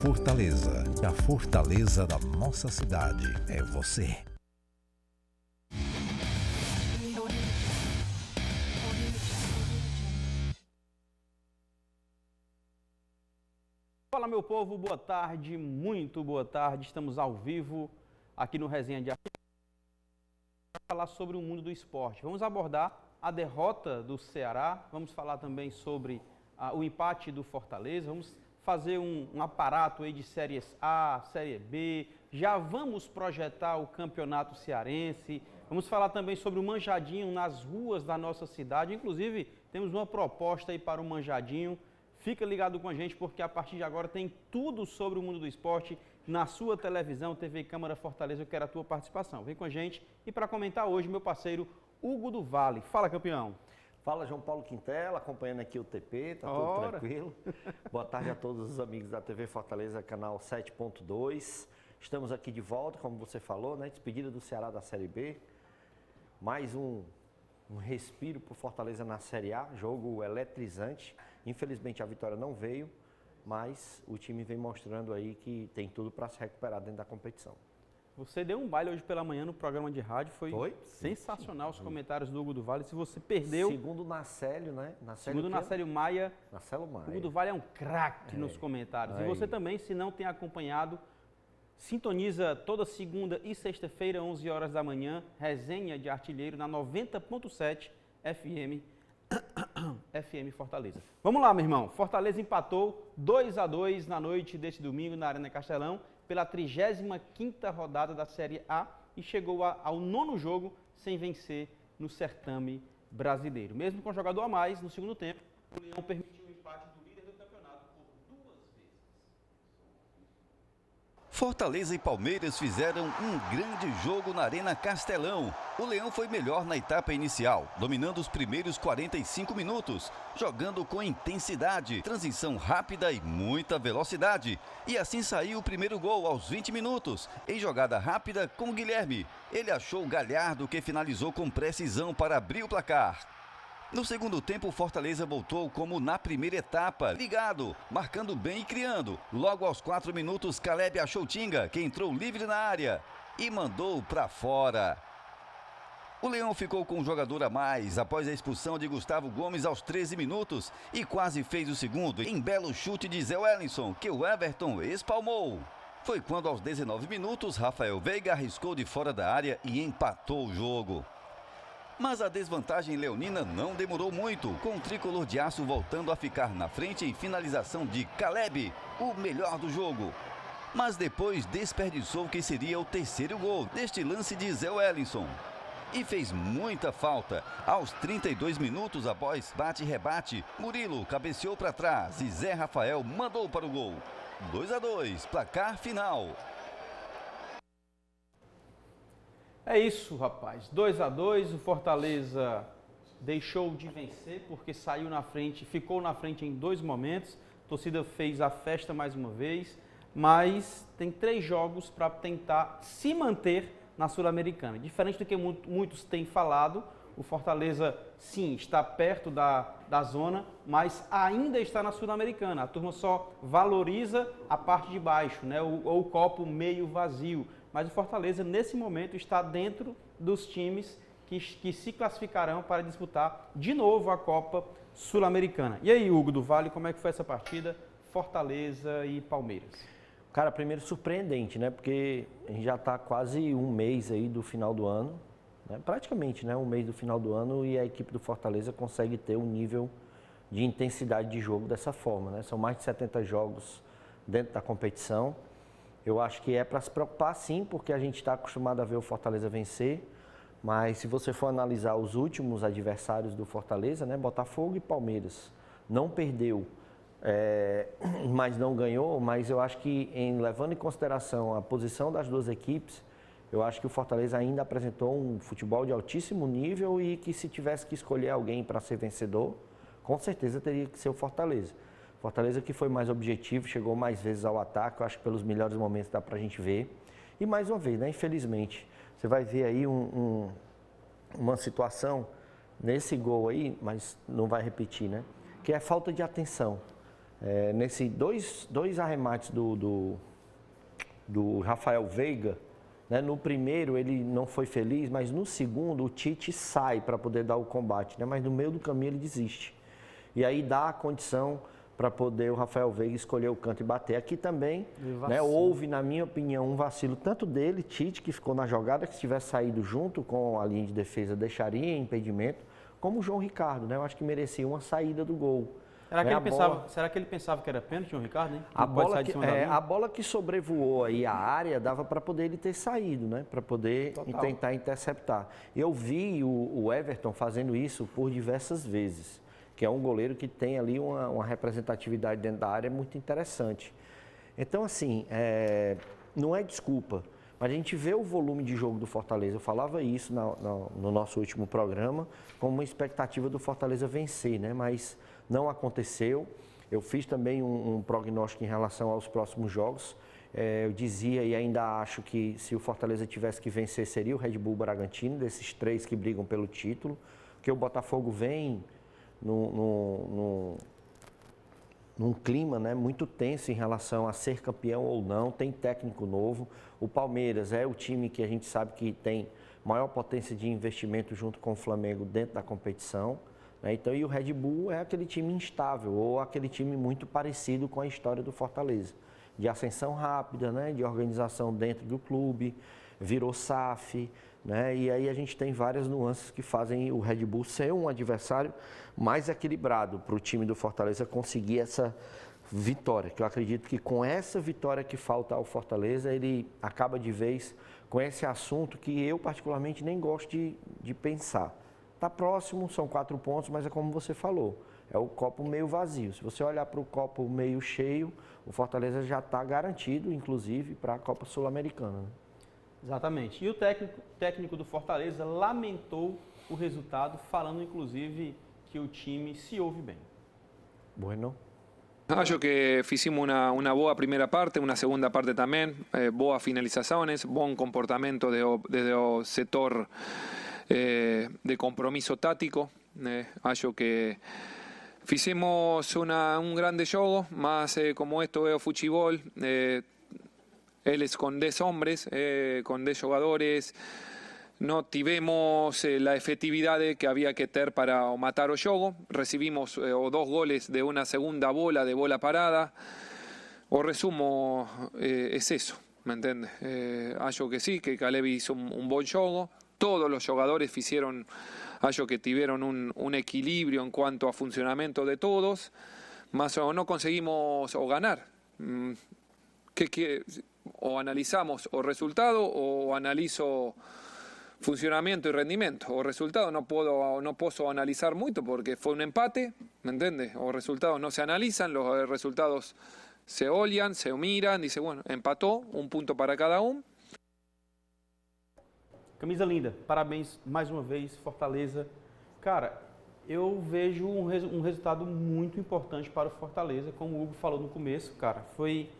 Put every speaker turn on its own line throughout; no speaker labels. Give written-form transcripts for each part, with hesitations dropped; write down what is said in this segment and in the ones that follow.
Fortaleza, a fortaleza da nossa cidade é você.
Fala, meu povo, boa tarde, muito boa tarde. Estamos ao vivo aqui no Resenha de Artilheiro para falar sobre o mundo do esporte. Vamos abordar a derrota do Ceará, vamos falar também sobre o empate do Fortaleza, vamos fazer um aparato aí de séries A, série B, já vamos projetar o campeonato cearense, vamos falar também sobre o manjadinho nas ruas da nossa cidade, inclusive temos uma proposta aí para o manjadinho. Fica ligado com a gente porque a partir de agora tem tudo sobre o mundo do esporte na sua televisão, TV Câmara Fortaleza. Eu quero a tua participação. Vem com a gente e para comentar hoje, meu parceiro Hugo do Vale. Fala, campeão.
Fala, João Paulo Quintela, acompanhando aqui o TP, tá tudo tranquilo. Boa tarde a todos os amigos da TV Fortaleza, canal 7.2. Estamos aqui de volta, como você falou, né? Despedida do Ceará da Série B. Mais um respiro para o Fortaleza na Série A, jogo eletrizante. Infelizmente a vitória não veio, mas o time vem mostrando aí que tem tudo para se recuperar dentro da competição.
Você deu um baile hoje pela manhã no programa de rádio, foi sensacional os comentários do Hugo do Vale. Se você perdeu...
Segundo o Nacélio, né?
Segundo o Nacélio Maia,
Maia.
Hugo do Vale é um craque nos comentários.
Aí.
E você também, se não tem acompanhado, sintoniza toda segunda e sexta-feira, 11 horas da manhã, Resenha de Artilheiro na 90.7 FM Fortaleza. Vamos lá, meu irmão. Fortaleza empatou 2-2 na noite deste domingo na Arena Castelão pela 35ª rodada da Série A e chegou ao 9º jogo sem vencer no certame brasileiro. Mesmo com jogador a mais, no segundo tempo, o Leão permitiu o empate do líder do campeonato por 2 vezes.
Fortaleza e Palmeiras fizeram um grande jogo na Arena Castelão. O Leão foi melhor na etapa inicial, dominando os primeiros 45 minutos, jogando com intensidade, transição rápida e muita velocidade. E assim saiu o primeiro gol aos 20 minutos, em jogada rápida com Guilherme. Ele achou Galhardo, que finalizou com precisão para abrir o placar. No segundo tempo, o Fortaleza voltou como na primeira etapa, ligado, marcando bem e criando. Logo aos 4 minutos, Caleb achou Tinga, que entrou livre na área e mandou para fora. O Leão ficou com um jogador a mais após a expulsão de Gustavo Gomes aos 13 minutos e quase fez o segundo em belo chute de Zé Wellington, que o Everton espalmou. Foi quando aos 19 minutos, Rafael Veiga arriscou de fora da área e empatou o jogo. Mas a desvantagem leonina não demorou muito, com o tricolor de aço voltando a ficar na frente em finalização de Caleb, o melhor do jogo. Mas depois desperdiçou o que seria o terceiro gol deste lance de Zé Wellington. E fez muita falta. Aos 32 minutos após bate-rebate, Murilo cabeceou para trás e Zé Rafael mandou para o gol. 2-2, placar final.
É isso, rapaz. 2-2, o Fortaleza deixou de vencer porque saiu na frente, ficou na frente em 2 momentos. A torcida fez a festa mais uma vez, mas tem 3 jogos para tentar se manter na Sul-Americana. Diferente do que muitos têm falado, o Fortaleza, sim, está perto da zona, mas ainda está na Sul-Americana. A turma só valoriza a parte de baixo, né? Ou o copo meio vazio. Mas o Fortaleza, nesse momento, está dentro dos times que se classificarão para disputar de novo a Copa Sul-Americana. E aí, Hugo do Vale, como é que foi essa partida? Fortaleza e Palmeiras.
Cara, primeiro surpreendente, né? Porque a gente já está quase um mês aí do final do ano, né? Praticamente, né? Um mês do final do ano e a equipe do Fortaleza consegue ter um nível de intensidade de jogo dessa forma, né? São mais de 70 jogos dentro da competição. Eu acho que é para se preocupar sim, porque a gente está acostumado a ver o Fortaleza vencer, mas se você for analisar os últimos adversários do Fortaleza, né, Botafogo e Palmeiras, não perdeu, mas não ganhou, mas eu acho que levando em consideração a posição das duas equipes, eu acho que o Fortaleza ainda apresentou um futebol de altíssimo nível e que se tivesse que escolher alguém para ser vencedor, com certeza teria que ser o Fortaleza. Fortaleza que foi mais objetivo, chegou mais vezes ao ataque, eu acho que pelos melhores momentos dá pra gente ver. E mais uma vez, né, infelizmente, você vai ver aí uma situação nesse gol aí, mas não vai repetir, né? Que é a falta de atenção. Nesse dois arremates do Rafael Veiga, né? No primeiro ele não foi feliz, mas no segundo o Tite sai para poder dar o combate, né? Mas no meio do caminho ele desiste. E aí dá a condição para poder o Rafael Veiga escolher o canto e bater. Aqui também, né, houve, na minha opinião, um vacilo tanto dele, Tite, que ficou na jogada, que se tivesse saído junto com a linha de defesa, deixaria impedimento, como o João Ricardo, né? Eu acho que merecia uma saída do gol.
Será que ele pensava que era pênalti, João Ricardo, hein?
A bola que sobrevoou aí a área dava para poder ele ter saído, né? Para poder tentar interceptar. Eu vi o Everton fazendo isso por diversas vezes, que é um goleiro que tem ali uma representatividade dentro da área muito interessante. Então, assim, não é desculpa, mas a gente vê o volume de jogo do Fortaleza. Eu falava isso no nosso último programa, como uma expectativa do Fortaleza vencer, né? Mas não aconteceu. Eu fiz também um prognóstico em relação aos próximos jogos. Eu dizia e ainda acho que se o Fortaleza tivesse que vencer, seria o Red Bull Bragantino, desses 3 que brigam pelo título, porque o Botafogo vem num clima, né, muito tenso em relação a ser campeão ou não, tem técnico novo. O Palmeiras é o time que a gente sabe que tem maior potência de investimento junto com o Flamengo dentro da competição, né? Então, e o Red Bull é aquele time instável ou aquele time muito parecido com a história do Fortaleza, de ascensão rápida, né, de organização dentro do clube, virou SAF, né? E aí a gente tem várias nuances que fazem o Red Bull ser um adversário mais equilibrado para o time do Fortaleza conseguir essa vitória, que eu acredito que com essa vitória que falta ao Fortaleza, ele acaba de vez com esse assunto que eu particularmente nem gosto de pensar. Está próximo, são 4 pontos, mas é como você falou, é o copo meio vazio. Se você olhar para o copo meio cheio, o Fortaleza já está garantido, inclusive, para a Copa Sul-Americana, né?
Exatamente. E o técnico do Fortaleza lamentou o resultado, falando inclusive que o time se ouve bem.
Bueno.
Acho que fizemos una boa primeira parte, una segunda parte também, boas finalizações, bom comportamento desde o setor de compromiso tático. Acho que fizemos un grande jogo, mas como esto é o futebol, eles com 10 hombres, com 10 jogadores, no tivemos la efectividad que había que ter para matar o jogo. Recibimos 2 goles de una segunda bola, de bola parada. O resumo es eso, ¿me entiendes? Acho que sí, que Caleb hizo un buen jogo. Todos los jugadores hicieron, acho que tuvieron un equilibrio en cuanto a funcionamiento de todos, mas no conseguimos o ganar. O analizamos o resultado o analizo funcionamiento y rendimiento. O resultado no puedo analizar mucho porque fue un empate, ¿me entiendes? O resultados no se analizan, los resultados se olhan, se miran, dice, bueno, empató, 1 punto para cada um.
Camisa linda, parabéns mais uma vez, Fortaleza. Cara, eu vejo um resultado muito importante para o Fortaleza, como o Hugo falou no começo, cara, foi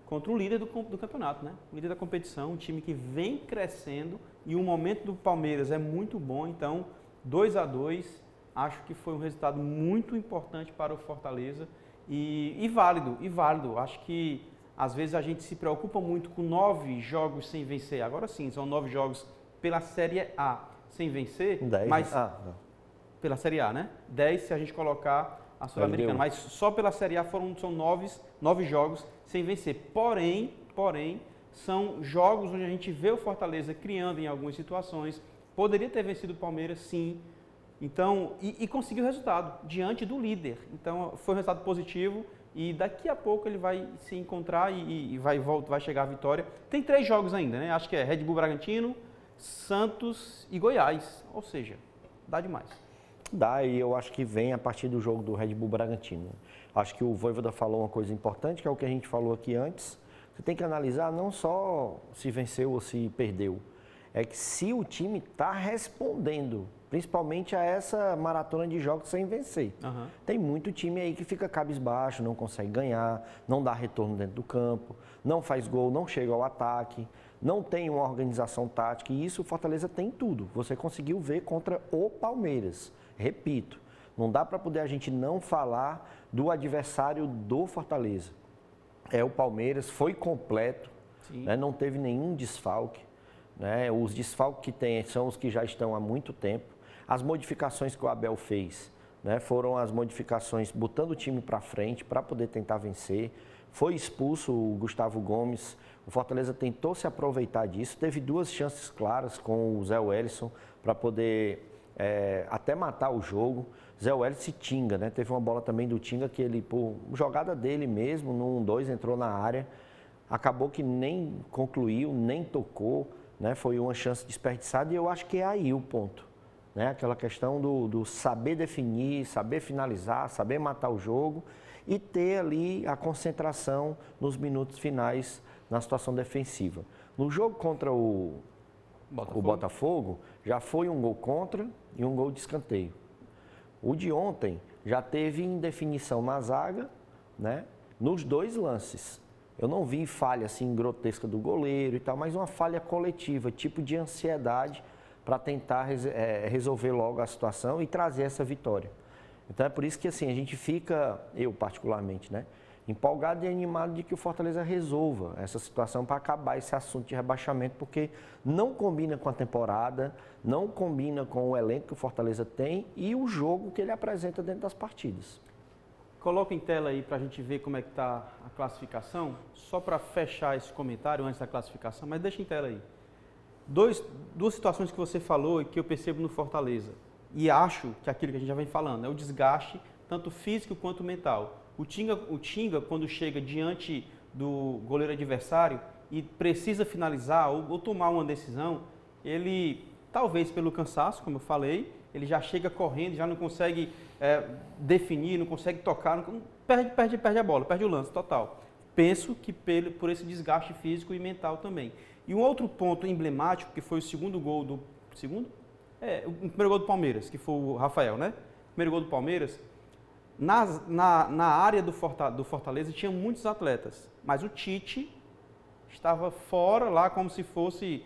contra o líder do campeonato, né? O líder da competição, um time que vem crescendo e o momento do Palmeiras é muito bom, então 2-2, acho que foi um resultado muito importante para o Fortaleza e válido. Acho que às vezes a gente se preocupa muito com 9 jogos sem vencer, agora sim, são 9 jogos pela Série A sem vencer,
10,
mas pela Série A, né? 10 se a gente colocar a Sul-Americana, mas só pela Série A são 9 jogos sem vencer. Porém, são jogos onde a gente vê o Fortaleza criando em algumas situações. Poderia ter vencido o Palmeiras, sim. Então, e conseguiu o resultado diante do líder. Então, foi um resultado positivo e daqui a pouco ele vai se encontrar e vai chegar à vitória. Tem 3 jogos ainda, né? Acho que é Red Bull Bragantino, Santos e Goiás. Ou seja, dá demais.
Dá, e eu acho que vem a partir do jogo do Red Bull Bragantino. Acho que o Vojvoda falou uma coisa importante, que é o que a gente falou aqui antes. Você tem que analisar não só se venceu ou se perdeu, é que se o time está respondendo, principalmente a essa maratona de jogos sem vencer. Uhum. Tem muito time aí que fica cabisbaixo, não consegue ganhar, não dá retorno dentro do campo, não faz gol, não chega ao ataque, não tem uma organização tática, e isso o Fortaleza tem tudo. Você conseguiu ver contra o Palmeiras. Repito, Não dá para poder a gente não falar do adversário do Fortaleza. O Palmeiras foi completo, né? Não teve nenhum desfalque. Né? Os desfalques que tem são os que já estão há muito tempo. As modificações que o Abel fez, né, foram as modificações botando o time para frente para poder tentar vencer. Foi expulso o Gustavo Gomes, o Fortaleza tentou se aproveitar disso, teve 2 chances claras com o Zé Wellison para poder até matar o jogo. Zé Wellison e Tinga, né? Teve uma bola também do Tinga que ele, por jogada dele mesmo, no 1-2, entrou na área, acabou que nem concluiu, nem tocou, né? Foi uma chance desperdiçada e eu acho que é aí o ponto. Né? Aquela questão do saber definir, saber finalizar, saber matar o jogo e ter ali a concentração nos minutos finais na situação defensiva. No jogo contra o Botafogo, já foi um gol contra e um gol de escanteio. O de ontem já teve indefinição na zaga, né? Nos 2 lances. Eu não vi falha assim grotesca do goleiro e tal, mas uma falha coletiva, tipo de ansiedade para tentar resolver logo a situação e trazer essa vitória. Então é por isso que assim, a gente fica, eu particularmente, né, empolgado e animado de que o Fortaleza resolva essa situação para acabar esse assunto de rebaixamento, porque não combina com a temporada, não combina com o elenco que o Fortaleza tem e o jogo que ele apresenta dentro das partidas.
Coloca em tela aí para a gente ver como é que está a classificação, só para fechar esse comentário antes da classificação, mas deixa em tela aí. 2 situações que você falou e que eu percebo no Fortaleza, e acho que aquilo que a gente já vem falando, é o desgaste, tanto físico quanto mental. O Tinga, quando chega diante do goleiro adversário e precisa finalizar ou tomar uma decisão, ele, talvez pelo cansaço, como eu falei, ele já chega correndo, já não consegue definir, não consegue tocar, perde a bola, perde o lance total. Penso que por esse desgaste físico e mental também. E um outro ponto emblemático, que foi o segundo gol do... o primeiro gol do Palmeiras, que foi o Rafael, né? O primeiro gol do Palmeiras. Na área do Fortaleza tinha muitos atletas, mas o Tite estava fora lá como se fosse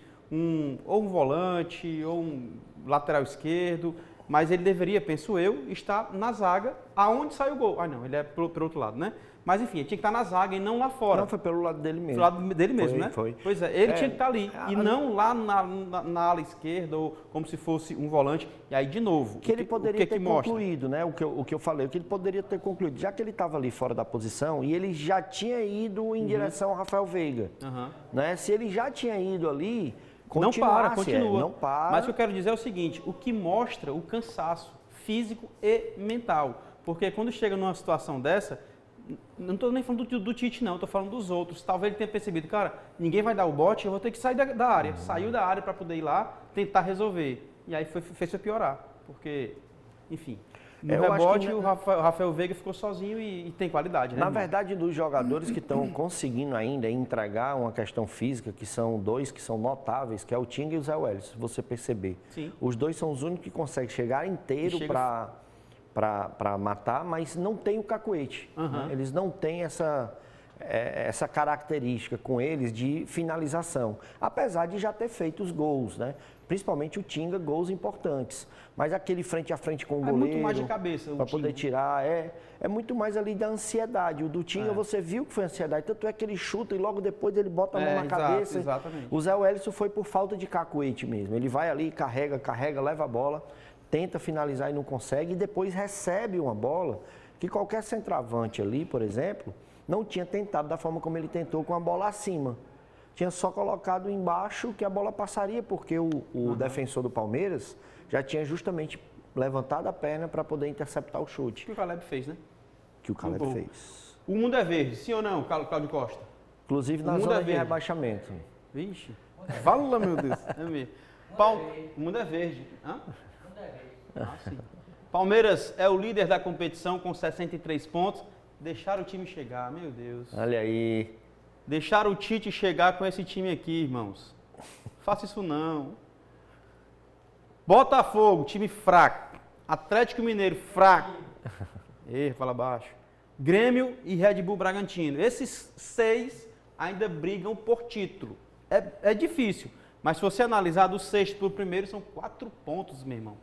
ou um volante ou um lateral esquerdo, mas ele deveria, penso eu, estar na zaga aonde sai o gol. Não, ele é pelo outro lado, né? Mas enfim, ele tinha que estar na zaga e não lá fora.
Não, foi pelo lado dele mesmo.
Pelo lado dele mesmo, né?
Foi.
Pois é, ele tinha que estar ali e não lá na ala esquerda ou como se fosse um volante. E aí, de novo,
que ele poderia ter concluído, né? O que eu falei, o que ele poderia ter concluído, já que ele estava ali fora da posição e ele já tinha ido em direção ao Rafael Veiga. Né? Se ele já tinha ido ali,
continua.
Não para.
Mas o que eu quero dizer é o seguinte, o que mostra o cansaço físico e mental. Porque quando chega numa situação dessa, não estou nem falando do Tite não, estou falando dos outros. Talvez ele tenha percebido, cara, ninguém vai dar o bote, eu vou ter que sair da área. Saiu da área para poder ir lá, tentar resolver. E aí fez piorar, porque, enfim... No rebote, o Rafael Veiga ficou sozinho e tem qualidade, né?
Na verdade, dos jogadores que estão conseguindo ainda entregar uma questão física, que são 2 que são notáveis, que é o Tinga e o Zé Wellison, se você perceber.
Sim.
Os 2 são os únicos que conseguem chegar inteiro para matar, mas não tem o cacuete. Né? Eles não têm essa característica com eles de finalização, apesar de já ter feito os gols, né? Principalmente o Tinga, gols importantes. Mas aquele frente a frente com o goleiro...
É muito mais de cabeça.
Para poder tirar, é muito mais ali da ansiedade. O do Tinga, você viu que foi ansiedade, tanto é que ele chuta e logo depois ele bota a mão na cabeça.
Exatamente.
O Zé Wellison foi por falta de cacuete mesmo. Ele vai ali, carrega, leva a bola, tenta finalizar e não consegue, e depois recebe uma bola que qualquer centroavante ali, por exemplo, não tinha tentado da forma como ele tentou com a bola acima. Tinha só colocado embaixo que a bola passaria, porque o defensor do Palmeiras já tinha justamente levantado a perna para poder interceptar o chute.
Que o Caleb fez, né?
Que o Caleb fez.
O mundo é verde, sim ou não, Cláudio Costa?
Inclusive na zona de rebaixamento.
Vixe, fala, meu Deus. É mesmo. O mundo é verde. Hã? O mundo é verde. Sim. Palmeiras é o líder da competição com 63 pontos. Deixaram o time chegar, meu Deus.
Olha aí.
Deixaram o Tite chegar com esse time aqui, irmãos. Faça isso não. Botafogo, time fraco. Atlético Mineiro, fraco. Fala baixo. Grêmio e Red Bull Bragantino. Esses 6 ainda brigam por título. É difícil, mas se você analisar do 6º para o primeiro, são 4 pontos, meu irmão.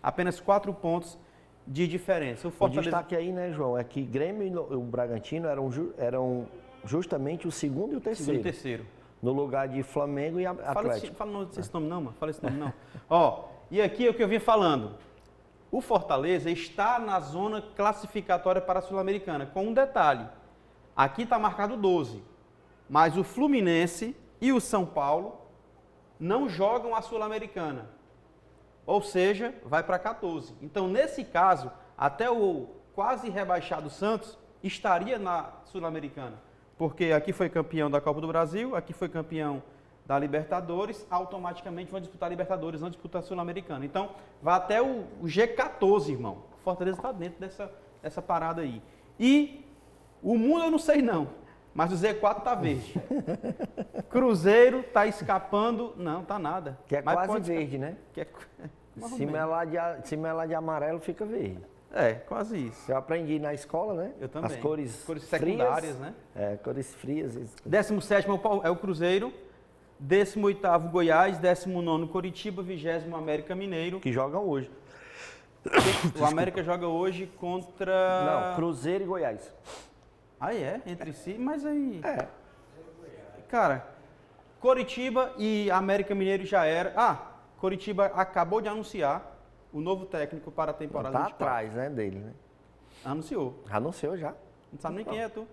Apenas 4 pontos. de diferença. O
O
Fortaleza...
destaque aí, né, João, é que Grêmio e o Bragantino eram justamente o segundo e o terceiro.
Segundo e terceiro.
No lugar de Flamengo e Atlético.
Fala esse nome não, mano. Fala esse nome não. Ó, e aqui é o que eu vim falando. O Fortaleza está na zona classificatória para a Sul-Americana, com um detalhe. Aqui está marcado 12, mas o Fluminense e o São Paulo não jogam a Sul-Americana. Ou seja, vai para 14. Então, nesse caso, até o quase rebaixado Santos estaria na Sul-Americana. Porque aqui foi campeão da Copa do Brasil, aqui foi campeão da Libertadores, automaticamente vão disputar a Libertadores, não disputar a Sul-Americana. Então, vai até o G14, irmão. O Fortaleza está dentro dessa parada aí. E o mundo eu não sei não, mas o Z4 está verde. Cruzeiro está escapando, não, tá nada.
Que é
Mas
quase
pode
verde, né?
Que é...
Se melar de amarelo, fica verde.
É, quase isso.
Eu aprendi na escola, né?
Eu também.
As cores
secundárias,
frias,
né?
É, cores frias.
17º é o Cruzeiro, 18º Goiás, 19º Coritiba, 20º América Mineiro.
Que jogam hoje.
O América joga hoje contra...
Não, Cruzeiro e Goiás.
Ah, é? Entre si? Mas aí...
É.
Cara, Coritiba e América Mineiro já era... Coritiba acabou de anunciar o novo técnico para a temporada
Tá
24.
atrás, né, dele, né?
Anunciou.
Anunciou já.
Não sabe nem quem é tu.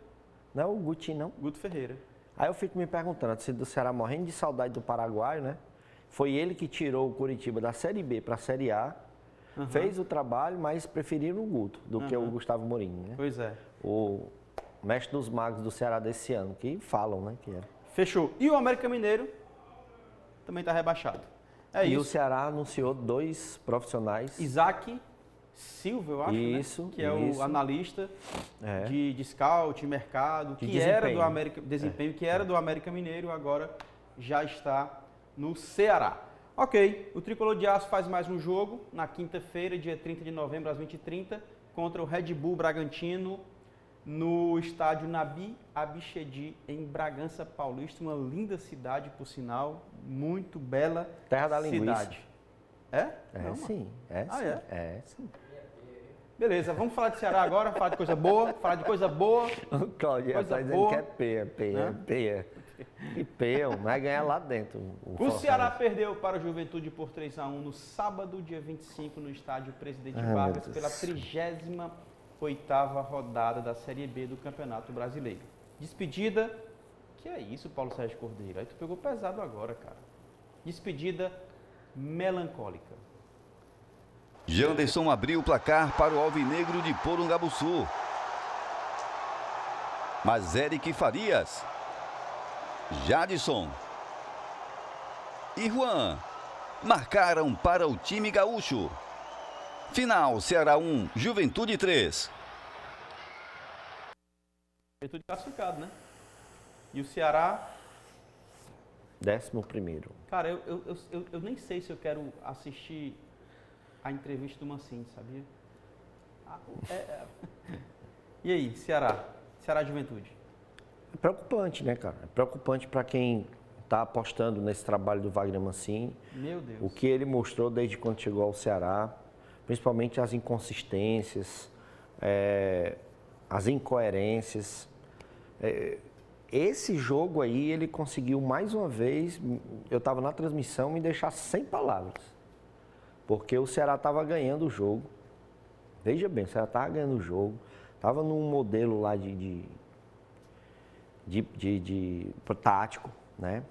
Não é o Guti, não.
Guto Ferreira.
Aí eu fico me perguntando, se do Ceará morrendo de saudade do Paraguai, né? Foi ele que tirou o Coritiba da Série B para a Série A, fez o trabalho, mas preferiram o Guto do que o Gustavo Mourinho, né?
Pois é.
O mestre dos magos do Ceará desse ano, que falam, né, que era.
Fechou. E o América Mineiro também está rebaixado. É
E
isso.
o Ceará anunciou 2 profissionais.
Isaac Silva, eu acho,
Isso,
né? Que é
isso.
o analista
É.
de scout, mercado,
De
que era do
desempenho.
América, que era do América Mineiro, agora já está no Ceará. Ok, o Tricolor de Aço faz mais um jogo na quinta-feira, dia 30 de novembro, às 20h30, contra o Red Bull Bragantino, no estádio Nabi Abichedi, em Bragança Paulista, uma linda cidade, por sinal, muito bela
Terra da linguiça.
cidade. É?
É,
Não, mano.
sim. É,
Ah,
sim.
é?
É, sim.
Beleza, vamos falar de Ceará agora, falar de coisa boa,
O Claudio
Coisa
tá dizendo
boa.
que é peia. Que peia, vai ganhar lá dentro.
O
Fortaleza.
Ceará perdeu para o Juventude por 3-1 no sábado, dia 25, no estádio Presidente
Ai,
Vargas,
meu
pela
Deus.
38ª rodada da Série B do Campeonato Brasileiro. Despedida, que é isso, Paulo Sérgio Cordeiro? Aí tu pegou pesado agora, cara. Despedida melancólica.
Janderson abriu o placar para o Alvinegro de Porangabuçu. Mas Eric Farias, Jadson e Juan marcaram para o time gaúcho. Final, Ceará 1, Juventude 3.
Juventude classificado, né? E o Ceará,
11º.
cara, eu nem sei se eu quero assistir a entrevista do Mancini, sabia? E aí, Ceará? Ceará Juventude.
É preocupante, né, cara? É preocupante para quem está apostando nesse trabalho do Wagner Mancini.
Meu Deus.
O que ele mostrou desde quando chegou ao Ceará, principalmente as inconsistências, as incoerências. Esse jogo aí, ele conseguiu mais uma vez, eu estava na transmissão, me deixar sem palavras. Porque o Ceará estava ganhando o jogo. Veja bem, o Ceará estava ganhando o jogo. Estava num modelo lá de tático, né?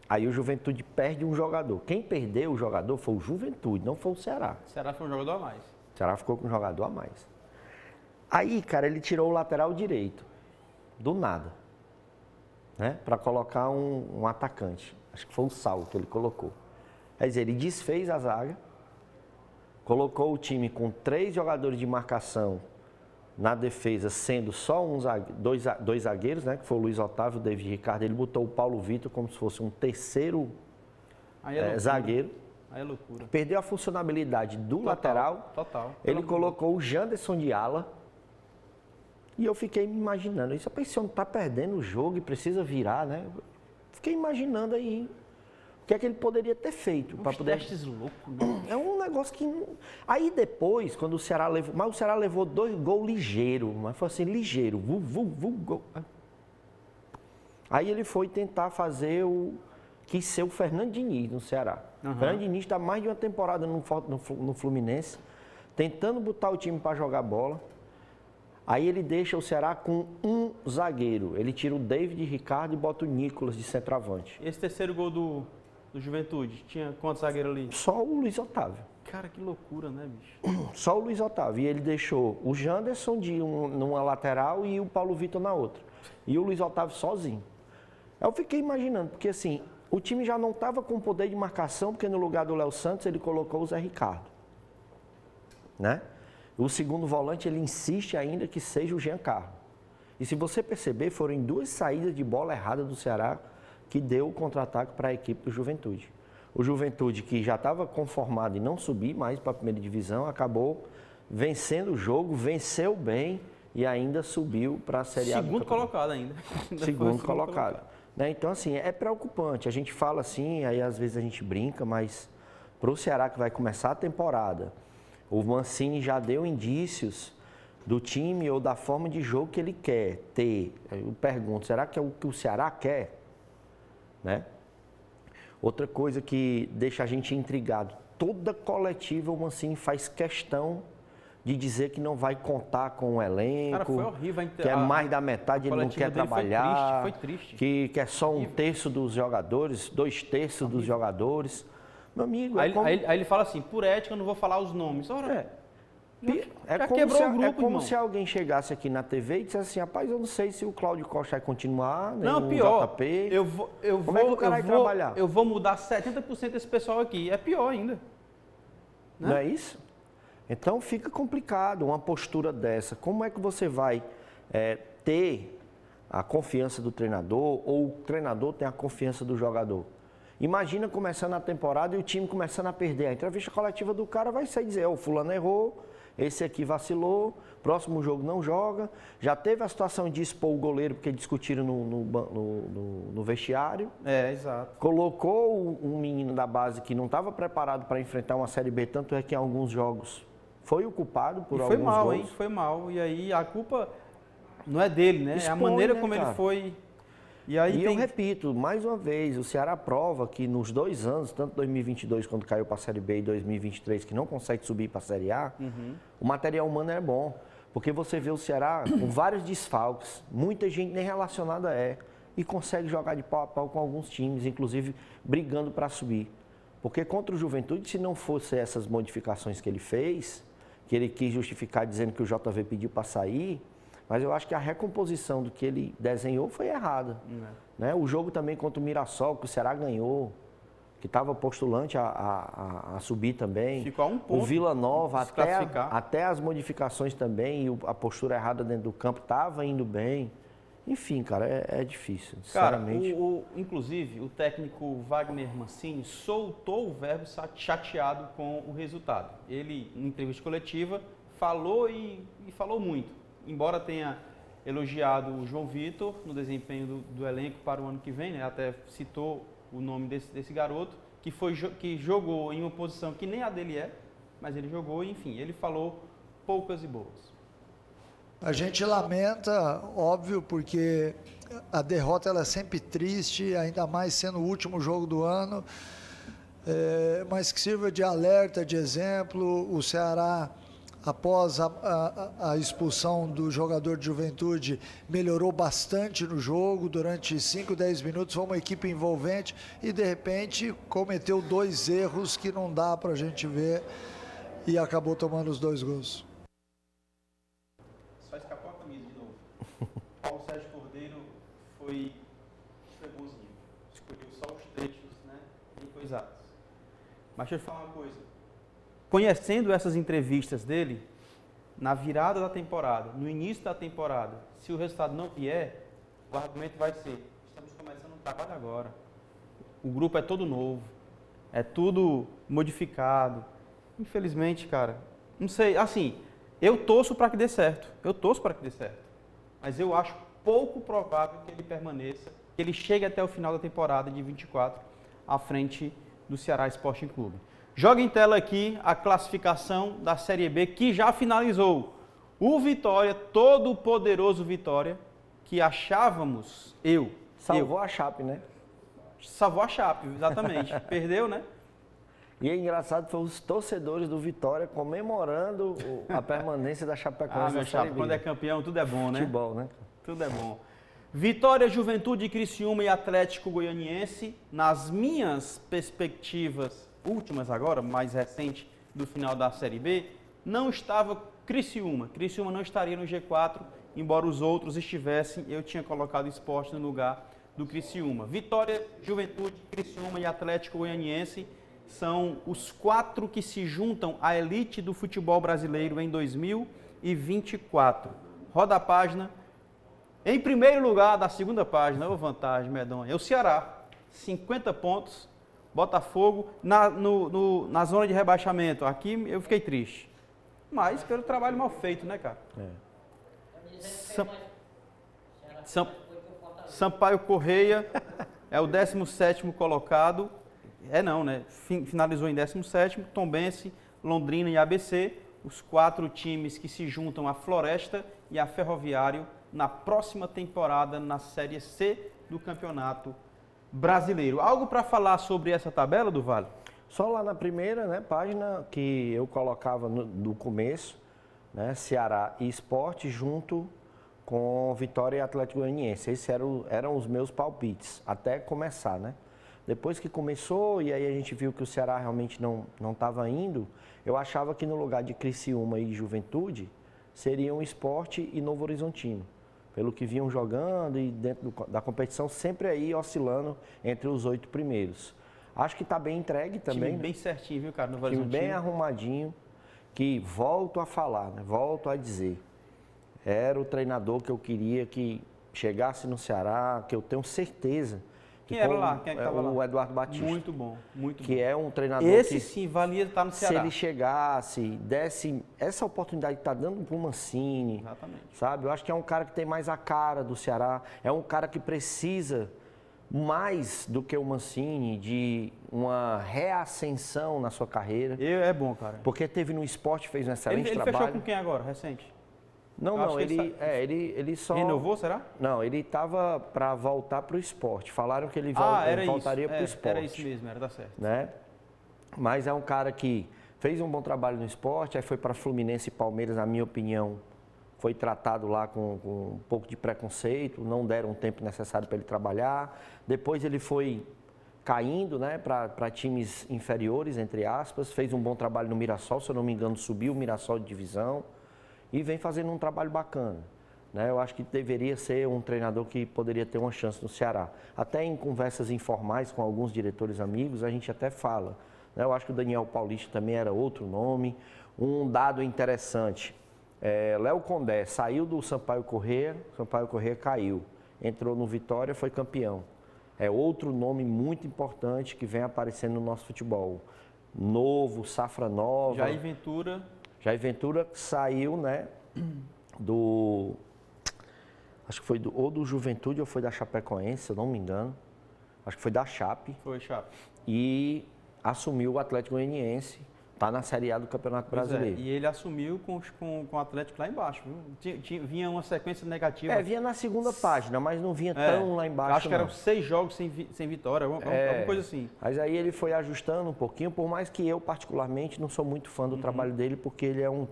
Aí o Juventude perde um jogador. Quem perdeu o jogador foi o Juventude, não foi o Ceará.
O Ceará foi um jogador a mais.
O Ceará ficou com um jogador a mais. Aí, cara, ele tirou o lateral direito, do nada, né? Para colocar um atacante. Acho que foi o Sal que ele colocou. Quer dizer, ele desfez a zaga, colocou o time com 3 jogadores de marcação na defesa, sendo só dois zagueiros, né? Que foi o Luiz Otávio e o David Ricardo. Ele botou o Paulo Vitor como se fosse um terceiro
Aí é loucura.
zagueiro.
Aí é loucura.
Perdeu a funcionalidade do lateral.
Total.
Ele colocou o Janderson de ala. E eu fiquei me imaginando. Isso, esse homem tá perdendo o jogo e precisa virar, né? Fiquei imaginando aí. que é que ele poderia ter feito?
Uns testes loucos, né?
É um negócio que... Aí depois, quando o Ceará levou... Mas o Ceará levou 2 gols ligeiros, mas foi assim, ligeiro. Gol. Aí ele foi tentar fazer quis ser o Fernando Diniz no Ceará. O Fernando Diniz está mais de uma temporada no Fluminense, tentando botar o time para jogar bola. Aí ele deixa o Ceará com um zagueiro. Ele tira o David Ricardo e bota o Nicolas de centroavante.
Esse terceiro gol do Juventude, tinha quantos zagueiros ali?
Só o Luiz Otávio.
Cara, que loucura, né, bicho?
Só o Luiz Otávio. E ele deixou o Janderson numa lateral e o Paulo Vitor na outra. E o Luiz Otávio sozinho. Eu fiquei imaginando, porque assim, o time já não estava com poder de marcação, porque no lugar do Léo Santos ele colocou o Zé Ricardo. Né? O segundo volante, ele insiste ainda que seja o Giancarlo. E se você perceber, foram em 2 saídas de bola errada do Ceará que deu o contra-ataque para a equipe do Juventude. O Juventude, que já estava conformado em não subir mais para a primeira divisão, acabou vencendo o jogo, venceu bem e ainda subiu para a Série A.
Segundo colocado ainda.
Segundo colocado. Né? Então, assim, é preocupante. A gente fala assim, aí às vezes a gente brinca, mas para o Ceará que vai começar a temporada, o Mancini já deu indícios do time ou da forma de jogo que ele quer ter. Eu pergunto, será que é o que o Ceará quer? Né? Outra coisa que deixa a gente intrigado, toda coletiva o Mancini faz questão de dizer que não vai contar com o elenco,
cara, foi horrível,
que é mais da metade, ele não quer trabalhar,
foi triste.
Que é só 1/3 dos jogadores, 2/3 dos jogadores. Meu amigo,
aí ele fala assim, por ética eu não vou falar os nomes. Ora, já
como
quebrou o grupo,
é como
irmão.
se alguém chegasse aqui na TV e dissesse assim, rapaz, eu não sei se o Cláudio Costa vai continuar, nem
não,
o
pior,
JP.
Como
é que o cara vai trabalhar?
Eu vou mudar 70% desse pessoal aqui. É pior ainda. Né?
Não é isso? Então fica complicado uma postura dessa. Como é que você vai ter a confiança do treinador ou o treinador tem a confiança do jogador? Imagina começando a temporada e o time começando a perder. A entrevista coletiva do cara vai sair dizer, o fulano errou, esse aqui vacilou, próximo jogo não joga. Já teve a situação de expor o goleiro porque discutiram no vestiário.
Exato.
Colocou um menino da base que não estava preparado para enfrentar uma Série B, tanto é que em alguns jogos foi o culpado por alguns gols.
Foi mal, hein? Foi mal. E aí a culpa não é dele, né? É a maneira como ele foi. E eu
repito, mais uma vez, o Ceará prova que nos 2 anos, tanto 2022 quando caiu para a Série B e 2023, que não consegue subir para a Série A, o material humano é bom. Porque você vê o Ceará com vários desfalques, muita gente nem relacionada e consegue jogar de pau a pau com alguns times, inclusive brigando para subir. Porque contra o Juventude, se não fosse essas modificações que ele fez, que ele quis justificar dizendo que o JV pediu para sair, mas eu acho que a recomposição do que ele desenhou foi errada. Né? O jogo também contra o Mirassol, que o Ceará ganhou, que estava postulante a subir também.
Ficou a 1 ponto.
O Vila Nova, até as modificações também, e a postura errada dentro do campo estava indo bem. Enfim, cara, é difícil, sinceramente.
Cara, inclusive, o técnico Wagner Mancini soltou o verbo chateado com o resultado. Ele, em entrevista coletiva, falou e falou muito. Embora tenha elogiado o João Vitor no desempenho do elenco para o ano que vem, né? Até citou o nome desse garoto, que jogou em uma posição que nem a dele mas ele jogou, enfim, ele falou poucas e boas.
A gente lamenta, óbvio, porque a derrota ela é sempre triste, ainda mais sendo o último jogo do ano, mas que sirva de alerta, de exemplo. O Ceará, após a expulsão do jogador de Juventude, melhorou bastante no jogo, durante 5, 10 minutos, foi uma equipe envolvente e de repente cometeu 2 erros que não dá para a gente ver e acabou tomando os 2 gols.
Só escapou a camisa de novo. Paulo Sérgio Cordeiro foi bonzinho, escolheu só os trechos, né, bem coisados. Mas deixa eu falar uma coisa. Conhecendo essas entrevistas dele, na virada da temporada, no início da temporada, se o resultado não vier, o argumento vai ser, estamos começando um trabalho agora. O grupo é todo novo, é tudo modificado. Infelizmente, cara, não sei, assim, eu torço para que dê certo, mas eu acho pouco provável que ele permaneça, que ele chegue até o final da temporada de 24, à frente do Ceará Sporting Clube. Joga em tela aqui a classificação da Série B, que já finalizou. O Vitória, todo poderoso Vitória, que achávamos,
Salvou a Chape, né?
Salvou a Chape, exatamente. Perdeu, né?
E é engraçado, foi os torcedores do Vitória comemorando a permanência da Chapecoense
meu
na Série
Chape,
B.
quando é campeão, tudo é bom, né?
Futebol, né?
Tudo é bom. Vitória, Juventude, Criciúma e Atlético Goianiense, nas minhas perspectivas últimas agora, mais recente do final da Série B, não estava Criciúma. Criciúma não estaria no G4, embora os outros estivessem, eu tinha colocado o Sport no lugar do Criciúma. Vitória, Juventude, Criciúma e Atlético Goianiense são os 4 que se juntam à elite do futebol brasileiro em 2024. Roda a página. Em primeiro lugar da segunda página, vantagem medonha, é o Ceará, 50 pontos. Botafogo na zona de rebaixamento. Aqui eu fiquei triste. Mas pelo trabalho mal feito, né, cara? Sampaio Correia é o 17º colocado. Finalizou em 17º. Tombense, Londrina e ABC. Os 4 times que se juntam à Floresta e à Ferroviário na próxima temporada na Série C do Campeonato Brasileiro. Algo para falar sobre essa tabela, do Vale?
Só lá na primeira, né, página que eu colocava do começo, né, Ceará e Sport junto com Vitória e Atlético Goianiense. Esses eram os meus palpites, até começar, né? Depois que começou e aí a gente viu que o Ceará realmente não estava indo, eu achava que no lugar de Criciúma e Juventude seriam Sport e Novo Horizontino. Pelo que vinham jogando e dentro da competição, sempre aí oscilando entre os 8 primeiros. Acho que está bem entregue também.
Time bem certinho, viu, cara? No
Time bem arrumadinho, que volto a falar, né? Volto a dizer. Era o treinador que eu queria que chegasse no Ceará, que eu tenho certeza.
Quem era lá? Quem é que estava lá?
O Eduardo Batista.
Muito bom, muito bom.
Que é um treinador
Esse sim valia estar no Ceará.
Se ele chegasse, desse essa oportunidade que está dando para o Mancini,
exatamente,
sabe? Eu acho que é um cara que tem mais a cara do Ceará, é um cara que precisa mais do que o Mancini de uma reascensão na sua carreira.
É bom, cara.
Porque teve no Sport, fez um excelente trabalho.
Ele fechou com quem agora, recente?
Não, ele só...
Renovou, será?
Não, ele estava para voltar para o Sport. Falaram que ele voltaria para o Sport.
Era isso mesmo, tá certo.
Né? Mas é um cara que fez um bom trabalho no Sport, aí foi para Fluminense e Palmeiras, na minha opinião, foi tratado lá com um pouco de preconceito, não deram o tempo necessário para ele trabalhar. Depois ele foi caindo, né, para times inferiores, entre aspas, fez um bom trabalho no Mirassol, se eu não me engano, subiu o Mirassol de divisão. E vem fazendo um trabalho bacana. Né? Eu acho que deveria ser um treinador que poderia ter uma chance no Ceará. Até em conversas informais com alguns diretores amigos, a gente até fala. Né? Eu acho que o Daniel Paulista também era outro nome. Um dado interessante, Léo Condé saiu do Sampaio Correia caiu. Entrou no Vitória, foi campeão. É outro nome muito importante que vem aparecendo no nosso futebol. Novo, safra nova.
Jair Ventura
saiu, né, acho que foi ou do Juventude ou foi da Chapecoense, se eu não me engano. Acho que foi da Chape.
Foi Chape.
E assumiu o Atlético Goianiense, está na Série A do Campeonato Brasileiro.
E ele assumiu com o Atlético lá embaixo, viu? Vinha uma sequência negativa.
Vinha na segunda página, mas não vinha tão lá embaixo.
Acho que eram 6 jogos sem vitória, alguma coisa assim.
Mas aí ele foi ajustando um pouquinho, por mais que eu, particularmente, não sou muito fã do trabalho dele, porque ele é um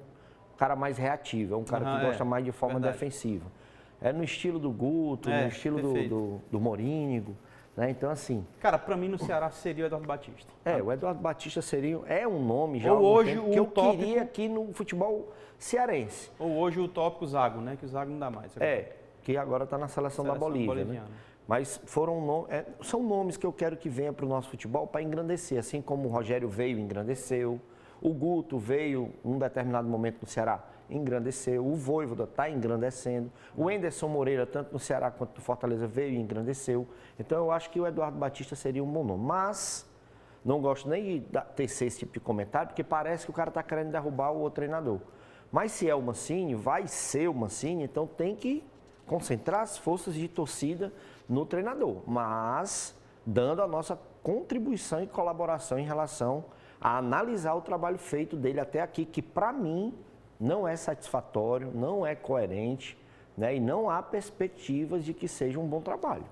cara mais reativo, é um cara que gosta mais de forma defensiva. É no estilo do Guto, no estilo do Morínigo. Né? Então, assim...
Cara, para mim no Ceará seria o Eduardo Batista.
O Eduardo Batista é um nome já
que
eu queria aqui no futebol cearense.
Ou hoje o tópico Zago, né? Que o Zago não dá mais.
Que agora está na seleção da Bolívia. Né? Mas são nomes que eu quero que venha para o nosso futebol para engrandecer. Assim como o Rogério veio e engrandeceu, o Guto veio num determinado momento no Ceará, engrandeceu, o Vojvoda está engrandecendo, o Enderson Moreira, tanto no Ceará quanto no Fortaleza, veio e engrandeceu. Então eu acho que o Eduardo Batista seria um bom nome. Mas não gosto nem de tecer esse tipo de comentário, porque parece que o cara está querendo derrubar o outro treinador. Mas se é o Mancini, vai ser o Mancini, então tem que concentrar as forças de torcida no treinador. Mas dando a nossa contribuição e colaboração em relação a analisar o trabalho feito dele até aqui, que para mim não é satisfatório, não é coerente, né? E não há perspectivas de que seja um bom trabalho.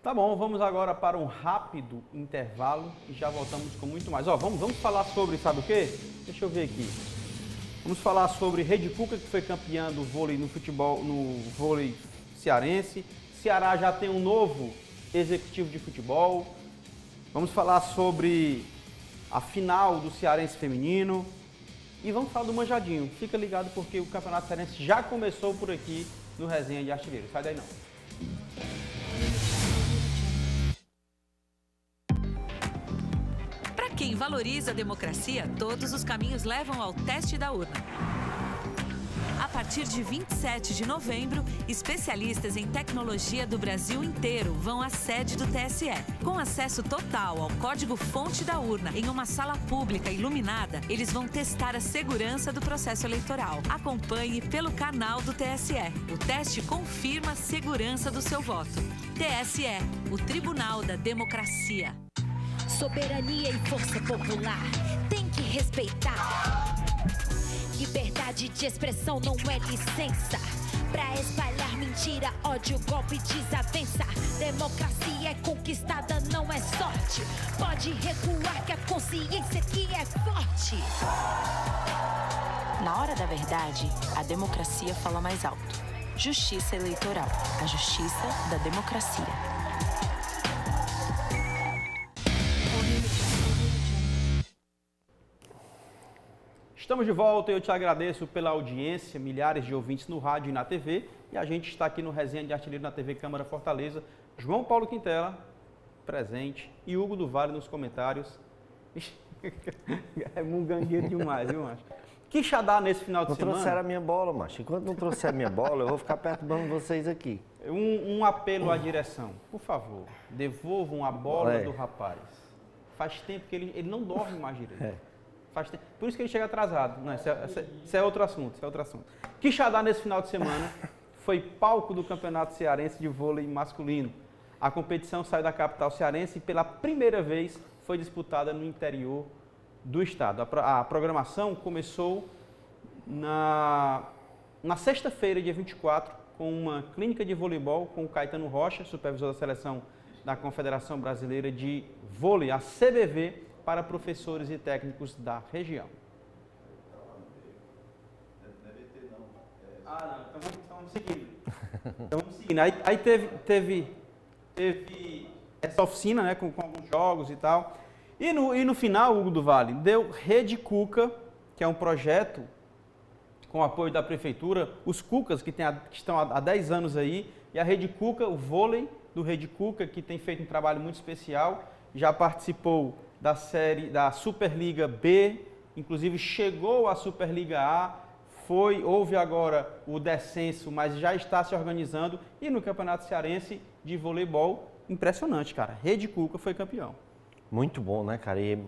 Tá bom, vamos agora para um rápido intervalo e já voltamos com muito mais. Ó, vamos falar sobre, sabe o quê? Deixa eu ver aqui. Vamos falar sobre Rede Cuca, que foi campeã do vôlei no futebol, no vôlei cearense. Ceará já tem um novo executivo de futebol. Vamos falar sobre a final do Cearense feminino. E vamos falar do Manjadinho. Fica ligado porque o Campeonato Cearense já começou por aqui no Resenha de Artilheiro. Sai daí não.
Para quem valoriza a democracia, todos os caminhos levam ao teste da urna. A partir de 27 de novembro, especialistas em tecnologia do Brasil inteiro vão à sede do TSE. Com acesso total ao código-fonte da urna em uma sala pública iluminada, eles vão testar a segurança do processo eleitoral. Acompanhe pelo canal do TSE. O teste confirma a segurança do seu voto. TSE, o Tribunal da Democracia.
Soberania e força popular, tem que respeitar. Liberdade de expressão não é licença pra espalhar mentira, ódio, golpe, desavença. Democracia é conquistada, não é sorte. Pode recuar que a consciência aqui é forte.
Na hora da verdade, a democracia fala mais alto. Justiça eleitoral, a justiça da democracia.
Estamos de volta e eu te agradeço pela audiência, milhares de ouvintes no rádio e na TV. E a gente está aqui no Resenha de Artilheiro na TV Câmara Fortaleza. João Paulo Quintela, presente, e Hugo do Vale nos comentários. É mungangueiro demais, viu, macho? Que xadá nesse final de semana.
Não trouxeram a minha bola, macho. Enquanto não trouxer a minha bola, eu vou ficar perturbando vocês aqui.
Um apelo à direção. Por favor, devolvam a bola do rapaz. Faz tempo que ele não dorme mais direito. Faz tempo. Por isso que ele chega atrasado. Não, isso é outro assunto, Que xadá nesse final de semana foi palco do Campeonato Cearense de Vôlei Masculino. A competição saiu da capital cearense e pela primeira vez foi disputada no interior do estado. A programação começou na sexta-feira, dia 24, com uma clínica de voleibol com o Caetano Rocha, supervisor da seleção da Confederação Brasileira de Vôlei, a CBV, para professores e técnicos da região. Então vamos seguindo. Aí teve essa oficina, né, com alguns jogos e tal. E no final, Hugo do Vale, deu Rede Cuca, que é um projeto com apoio da Prefeitura, os Cucas, que estão há 10 anos aí, e a Rede Cuca, o vôlei do Rede Cuca, que tem feito um trabalho muito especial, já participou da Superliga B, inclusive chegou à Superliga A, houve agora o descenso, mas já está se organizando, e no Campeonato Cearense de Voleibol, impressionante, cara, Rede Cuca foi campeão.
Muito bom, né, cara, e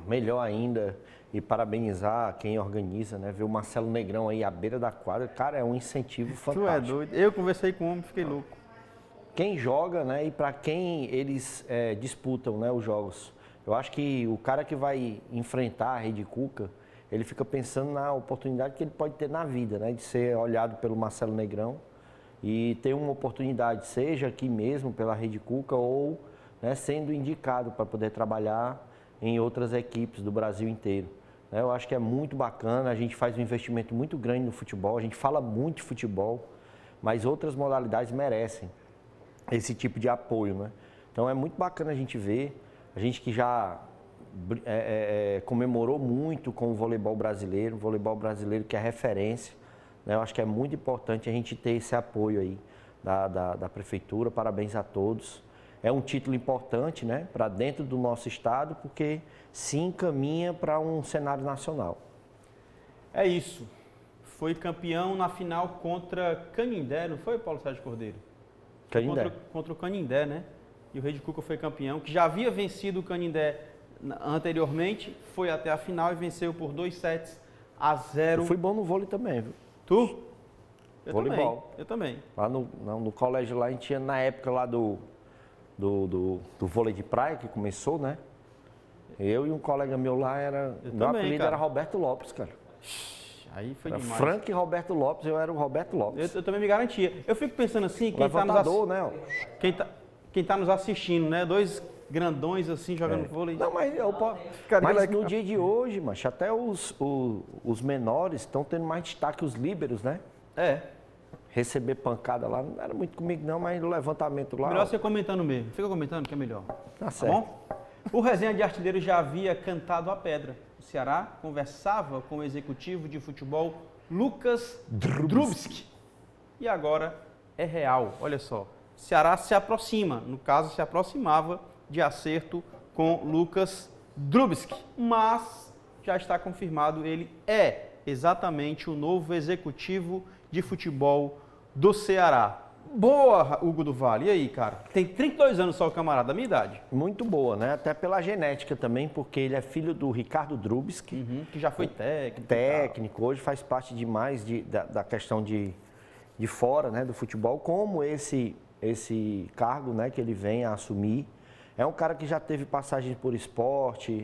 melhor ainda, e parabenizar quem organiza, né, ver o Marcelo Negrão aí à beira da quadra, cara, é um incentivo fantástico.
Tu é doido, eu conversei com o homem, fiquei louco.
Quem joga, né, e para quem eles disputam, né, os jogos. Eu acho que o cara que vai enfrentar a Rede Cuca, ele fica pensando na oportunidade que ele pode ter na vida, né? De ser olhado pelo Marcelo Negrão e ter uma oportunidade, seja aqui mesmo pela Rede Cuca ou, né, sendo indicado para poder trabalhar em outras equipes do Brasil inteiro. Eu acho que é muito bacana, a gente faz um investimento muito grande no futebol, a gente fala muito de futebol, mas outras modalidades merecem esse tipo de apoio, né? Então é muito bacana a gente ver. A gente que já comemorou muito com o voleibol brasileiro que é referência, né? Eu acho que é muito importante a gente ter esse apoio aí da Prefeitura, parabéns a todos. É um título importante, né, para dentro do nosso estado, porque se encaminha para um cenário nacional.
É isso, foi campeão na final contra Canindé, não foi, Paulo Sérgio Cordeiro?
Canindé.
Contra o Canindé, né? E o Rede Cuca foi campeão, que já havia vencido o Canindé anteriormente, foi até a final e venceu por 2-0.
Eu fui bom no vôlei também, viu?
Tu?
Voleibol.
Eu também.
Lá no colégio, lá a gente tinha, na época lá do do vôlei de praia, que começou, né? Eu e um colega meu lá, meu apelido era Roberto Lopes, cara.
Aí foi
Era
demais.
Frank Roberto Lopes, eu era o Roberto Lopes.
Eu também me garantia. Eu fico pensando assim, quem tá nos assistindo, né? Dois grandões assim, jogando vôlei.
Não, mas no dia de hoje, macho, até os menores estão tendo mais destaque, os líberos, né? Receber pancada lá, não era muito comigo não, mas no levantamento lá...
Melhor você comentando mesmo. Fica comentando que é melhor.
Tá certo.
Bom? O Resenha de Artilheiro já havia cantado a pedra. O Ceará conversava com o executivo de futebol Lucas Drubski. E agora é real. Olha só. O Ceará se aproxima, no caso se aproximava de acerto com Lucas Drubski. Mas já está confirmado, ele é exatamente o novo executivo de futebol do Ceará. Boa, Hugo do Vale. E aí, cara? Tem 32 anos só o camarada, da minha idade.
Muito boa, né? Até pela genética também, porque ele é filho do Ricardo Drubski.
Que já foi técnico.
Técnico, hoje faz parte demais da questão de fora, né, do futebol, como esse cargo, né, que ele vem a assumir. É um cara que já teve passagem por Sport,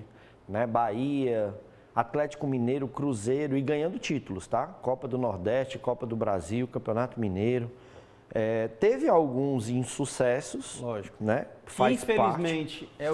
né, Bahia, Atlético Mineiro, Cruzeiro e ganhando títulos, tá? Copa do Nordeste, Copa do Brasil, Campeonato Mineiro. Teve alguns insucessos,
lógico,
né?
Infelizmente é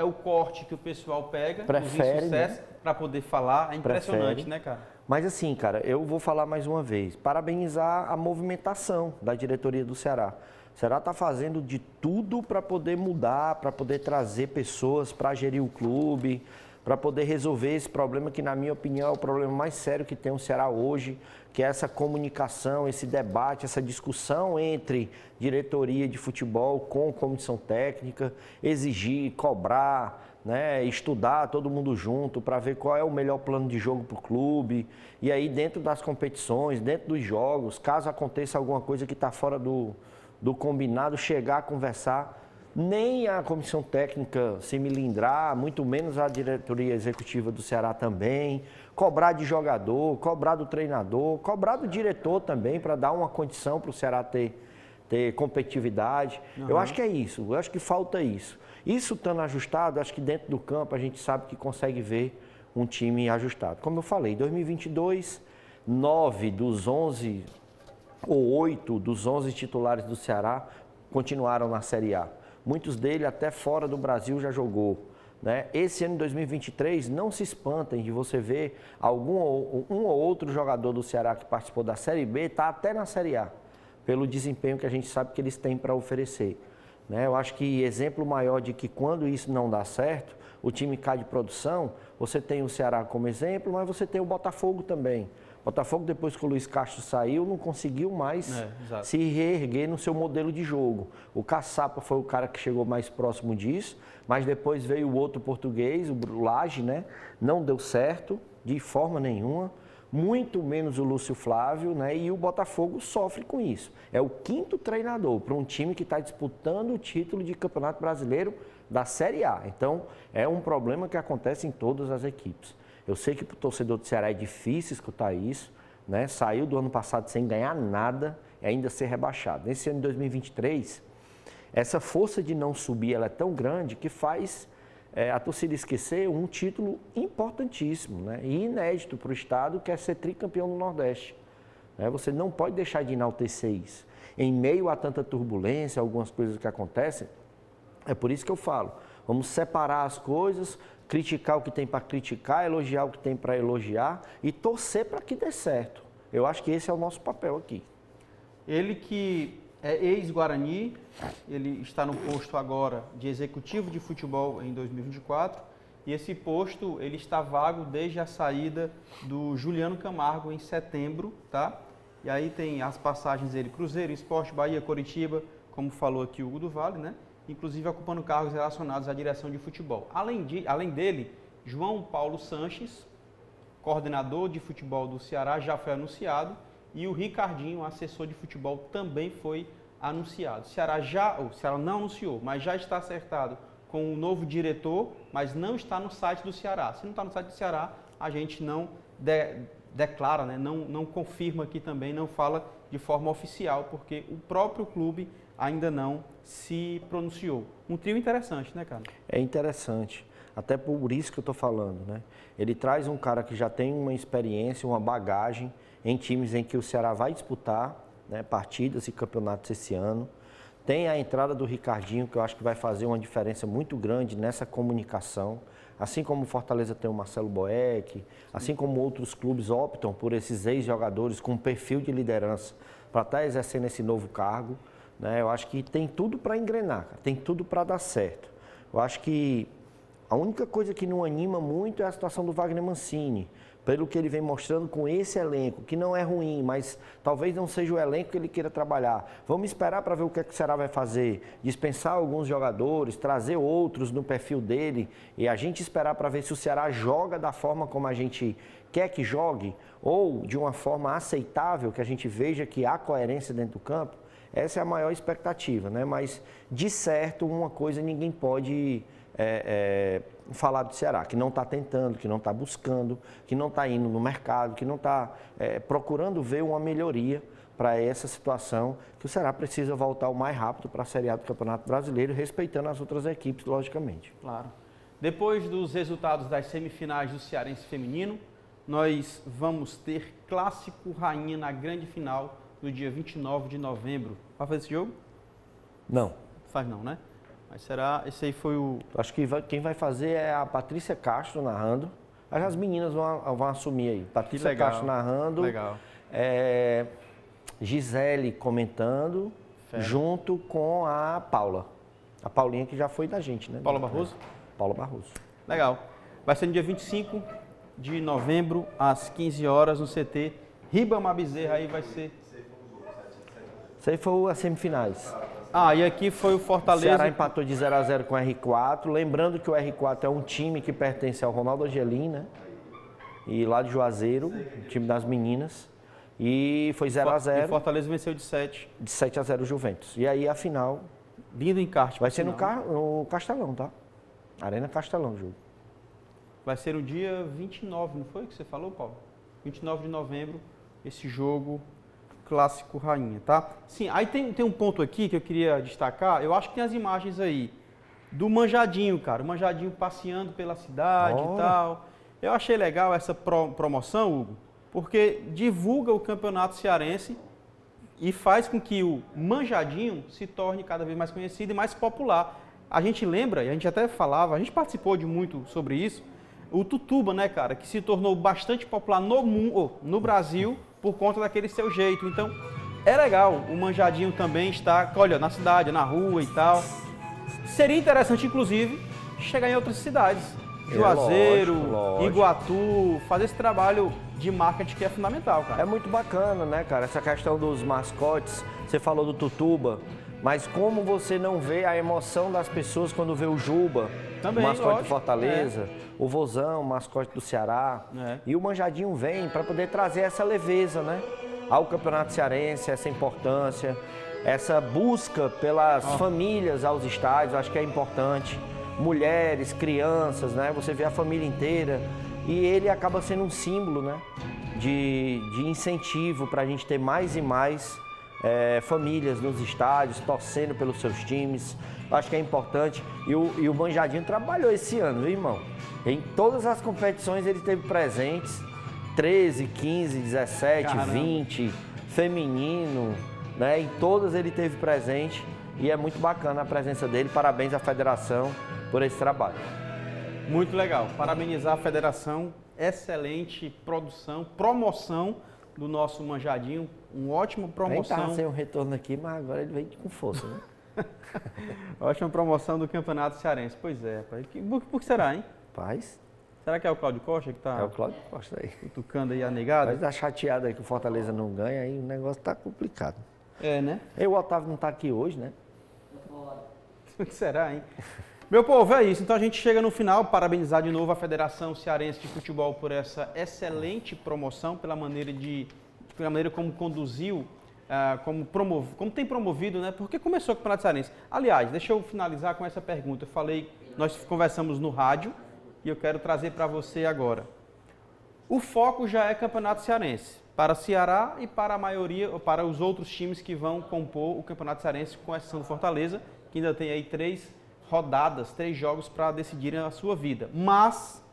o corte que o pessoal pega,
prefere,
os insucessos, para poder falar. É impressionante, né, cara?
Mas assim, cara, eu vou falar mais uma vez, parabenizar a movimentação da diretoria do Ceará. O Ceará está fazendo de tudo para poder mudar, para poder trazer pessoas para gerir o clube, para poder resolver esse problema que, na minha opinião, é o problema mais sério que tem o Ceará hoje, que é essa comunicação, esse debate, essa discussão entre diretoria de futebol com comissão técnica, exigir, cobrar, né, estudar todo mundo junto para ver qual é o melhor plano de jogo para o clube. E aí, dentro das competições, dentro dos jogos, caso aconteça alguma coisa que está fora do combinado, chegar a conversar. Nem a comissão técnica se melindrar, muito menos a diretoria executiva do Ceará também. Cobrar de jogador, cobrar do treinador, cobrar do diretor também, para dar uma condição para o Ceará ter competitividade. Eu acho que é isso, eu acho que falta isso. Isso estando ajustado, acho que dentro do campo a gente sabe que consegue ver um time ajustado. Como eu falei, em 2022, 9 dos 11, ou 8 dos 11 titulares do Ceará continuaram na Série A. Muitos deles até fora do Brasil já jogou, né? Esse ano de 2023, não se espantem de você ver um ou outro jogador do Ceará que participou da Série B, está até na Série A, pelo desempenho que a gente sabe que eles têm para oferecer, né? Eu acho que exemplo maior de que quando isso não dá certo, o time cai de produção, você tem o Ceará como exemplo, mas você tem o Botafogo também. Botafogo, depois que o Luiz Castro saiu, não conseguiu mais se reerguer no seu modelo de jogo. O Caçapa foi o cara que chegou mais próximo disso, mas depois veio o outro português, o Lage, né? Não deu certo de forma nenhuma, muito menos o Lúcio Flávio, né? E o Botafogo sofre com isso. É o 5º treinador para um time que está disputando o título de Campeonato Brasileiro da Série A. Então, é um problema que acontece em todas as equipes. Eu sei que para o torcedor do Ceará é difícil escutar isso, né? Saiu do ano passado sem ganhar nada e ainda ser rebaixado. Nesse ano de 2023, essa força de não subir ela é tão grande que faz a torcida esquecer um título importantíssimo, né? E inédito para o estado, que é ser tricampeão do Nordeste. Você não pode deixar de enaltecer isso. Em meio a tanta turbulência, algumas coisas que acontecem, é por isso que eu falo, vamos separar as coisas, criticar o que tem para criticar, elogiar o que tem para elogiar e torcer para que dê certo. Eu acho que esse é o nosso papel aqui.
Ele que é ex-Guarani, ele está no posto agora de executivo de futebol em 2024 e esse posto ele está vago desde a saída do Juliano Camargo em setembro, tá? E aí tem as passagens dele, Cruzeiro, Sport, Bahia, Coritiba, como falou aqui o Hugo do Vale, né? Inclusive ocupando cargos relacionados à direção de futebol. Além dele, João Paulo Sanches, coordenador de futebol do Ceará, já foi anunciado, e o Ricardinho, assessor de futebol, também foi anunciado. O Ceará não anunciou, mas já está acertado com o novo diretor, mas não está no site do Ceará. Se não está no site do Ceará, a gente não declara, né? não confirma aqui também, não fala de forma oficial, porque o próprio clube ainda não se pronunciou. Um trio interessante, né, cara?
É interessante, até por isso que eu estou falando, né? Ele traz um cara que já tem uma experiência, uma bagagem em times em que o Ceará vai disputar, né, partidas e campeonatos esse ano. Tem a entrada do Ricardinho, que eu acho que vai fazer uma diferença muito grande nessa comunicação. Assim como o Fortaleza tem o Marcelo Boeck, assim como outros clubes optam por esses ex-jogadores com perfil de liderança para estar exercendo esse novo cargo, né? Eu acho que tem tudo para engrenar, tem tudo para dar certo. Eu acho que a única coisa que não anima muito é a situação do Wagner Mancini, pelo que ele vem mostrando com esse elenco, que não é ruim, mas talvez não seja o elenco que ele queira trabalhar. Vamos esperar para ver o que o Ceará vai fazer, dispensar alguns jogadores, trazer outros no perfil dele, e a gente esperar para ver se o Ceará joga da forma como a gente quer que jogue, ou de uma forma aceitável, que a gente veja que há coerência dentro do campo. Essa é a maior expectativa, né? Mas, de certo, uma coisa ninguém pode falar do Ceará, que não está tentando, que não está buscando, que não está indo no mercado, que não está procurando ver uma melhoria para essa situação, que o Ceará precisa voltar o mais rápido para a Série A do Campeonato Brasileiro, respeitando as outras equipes, logicamente.
Claro. Depois dos resultados das semifinais do Cearense Feminino, nós vamos ter Clássico Rainha na grande final no dia 29 de novembro. Vai fazer esse jogo?
Não.
Faz não, né? Mas será, esse aí foi o...
Acho que quem vai fazer é a Patrícia Castro narrando. As meninas vão assumir aí. Patrícia
Legal.
Castro narrando.
Legal.
Gisele comentando, junto com a Paula. A Paulinha que já foi da gente, né?
Paula Barroso?
Paula Barroso.
Legal. Vai ser no dia 25 de novembro, às 15 horas, no CT. Ribamar Bezerra aí vai ser...
Isso aí foi as semifinais.
Ah, e aqui foi o Fortaleza...
O Ceará empatou de 0-0 com o R4. Lembrando que o R4 é um time que pertence ao Ronaldo Angelim, né? E lá de Juazeiro, o time das meninas. E foi 0-0.
E Fortaleza venceu de 7.
De 7-0 o Juventus. E aí a final...
Lindo encarte.
Vai ser no Castelão, tá? Arena Castelão o jogo.
Vai ser no dia 29, não foi que você falou, Paulo? 29 de novembro, esse jogo... Clássico Rainha, tá? Sim, aí tem um ponto aqui que eu queria destacar. Eu acho que tem as imagens aí do Manjadinho, cara. O Manjadinho passeando pela cidade e tal. Eu achei legal essa promoção, Hugo, porque divulga o campeonato cearense e faz com que o Manjadinho se torne cada vez mais conhecido e mais popular. A gente lembra, e a gente até falava, a gente participou de muito sobre isso, o Tutuba, né, cara, que se tornou bastante popular no Brasil por conta daquele seu jeito. Então, é legal o Manjadinho também estar, olha, na cidade, na rua e tal. Seria interessante, inclusive, chegar em outras cidades. Juazeiro,
lógico.
Iguatu, fazer esse trabalho de marketing que é fundamental, cara.
É muito bacana, né, cara? Essa questão dos mascotes, você falou do Tutuba, mas como você não vê a emoção das pessoas quando vê o Juba,
também,
o mascote
lógico,
do Fortaleza, o Vozão, o mascote do Ceará. E o Manjadinho vem para poder trazer essa leveza, né, ao Campeonato Cearense, essa importância, essa busca pelas famílias aos estádios, acho que é importante. Mulheres, crianças, né, você vê a família inteira. E ele acaba sendo um símbolo, né, de incentivo para a gente ter mais e mais famílias nos estádios, torcendo pelos seus times. Acho que é importante. E o Manjadinho trabalhou esse ano, viu, irmão? Em todas as competições ele esteve presentes. 13, 15, 17, Caramba. 20, feminino, né? Em todas ele esteve presente. E é muito bacana a presença dele. Parabéns à federação por esse trabalho.
Muito legal. Parabenizar a federação. Excelente promoção do nosso Manjadinho. Uma ótima promoção.
Nem estava sem um retorno aqui, mas agora ele vem com força, né?
Ótima promoção do Campeonato Cearense. Pois é. Por que será, hein?
Paz.
Será que é o Cláudio Costa que está...
É o Cláudio Costa aí.
Cutucando aí a negada?
Mas tá chateado aí que o Fortaleza não ganha, aí o negócio tá complicado.
É, né?
E o Otávio não tá aqui hoje, né?
O que será, hein? Meu povo, é isso. Então a gente chega no final. Parabenizar de novo a Federação Cearense de Futebol por essa excelente promoção, pela maneira como conduziu, como tem promovido, né? Porque começou o Campeonato Cearense. Aliás, deixa eu finalizar com essa pergunta. Nós conversamos no rádio e eu quero trazer para você agora. O foco já é Campeonato Cearense. para Ceará e para a maioria, para os outros times que vão compor o Campeonato Cearense, com exceção do Fortaleza, que ainda tem aí 3 rodadas, 3 jogos para decidirem a sua vida. Mas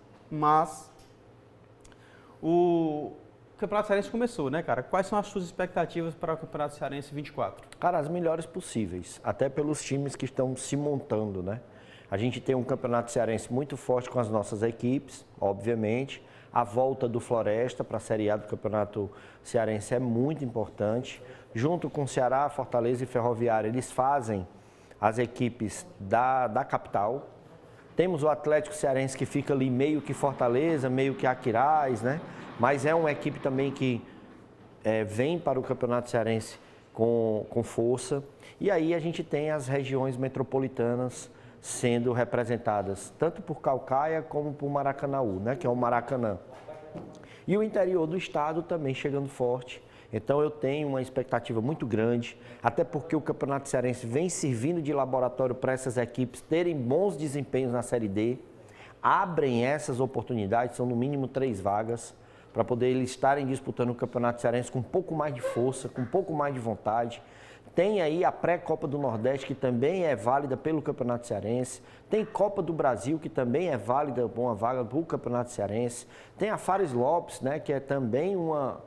o Campeonato Cearense começou, né, cara? Quais são as suas expectativas para o Campeonato Cearense 24?
Cara, as melhores possíveis, até pelos times que estão se montando, né? A gente tem um Campeonato Cearense muito forte com as nossas equipes, obviamente. A volta do Floresta para a Série A do Campeonato Cearense é muito importante. Junto com Ceará, Fortaleza e Ferroviária, eles fazem as equipes da capital. Temos o Atlético Cearense que fica ali meio que Fortaleza, meio que Aquiraz, né? Mas é uma equipe também que vem para o Campeonato Cearense com força. E aí a gente tem as regiões metropolitanas sendo representadas tanto por Caucaia como por Maracanaú, né, que é o Maracanã. E o interior do estado também chegando forte. Então eu tenho uma expectativa muito grande, até porque o Campeonato Cearense vem servindo de laboratório para essas equipes terem bons desempenhos na Série D. Abrem essas oportunidades, são no mínimo 3 vagas, para poder eles estarem disputando o Campeonato Cearense com um pouco mais de força, com um pouco mais de vontade. Tem aí a pré-Copa do Nordeste, que também é válida pelo Campeonato Cearense. Tem Copa do Brasil, que também é válida, uma vaga para o Campeonato Cearense. Tem a Fares Lopes, né, que é também uma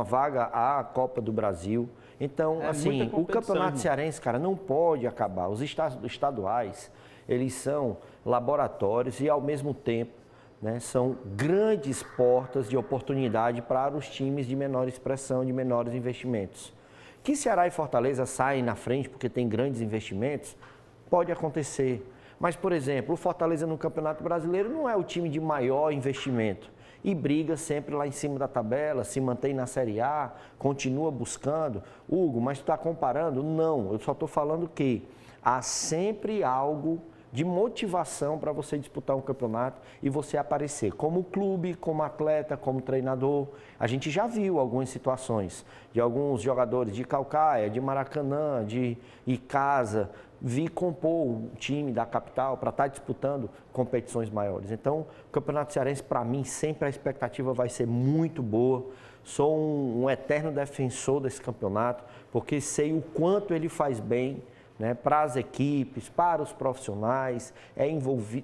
vaga à Copa do Brasil. Então, assim, o Campeonato Cearense, cara, não pode acabar. Os estaduais, eles são laboratórios e, ao mesmo tempo, né, são grandes portas de oportunidade para os times de menor expressão, de menores investimentos. Que Ceará e Fortaleza saem na frente porque tem grandes investimentos, pode acontecer. Mas, por exemplo, o Fortaleza no Campeonato Brasileiro não é o time de maior investimento. E briga sempre lá em cima da tabela, se mantém na Série A, continua buscando. Hugo, mas tu está comparando? Não, eu só estou falando que há sempre algo de motivação para você disputar um campeonato e você aparecer como clube, como atleta, como treinador. A gente já viu algumas situações de alguns jogadores de Caucaia, de Maracanã, de Icasa, vir compor o time da capital para estar disputando competições maiores. Então, o Campeonato Cearense, para mim, sempre a expectativa vai ser muito boa. Sou um eterno defensor desse campeonato, porque sei o quanto ele faz bem, né, para as equipes, para os profissionais.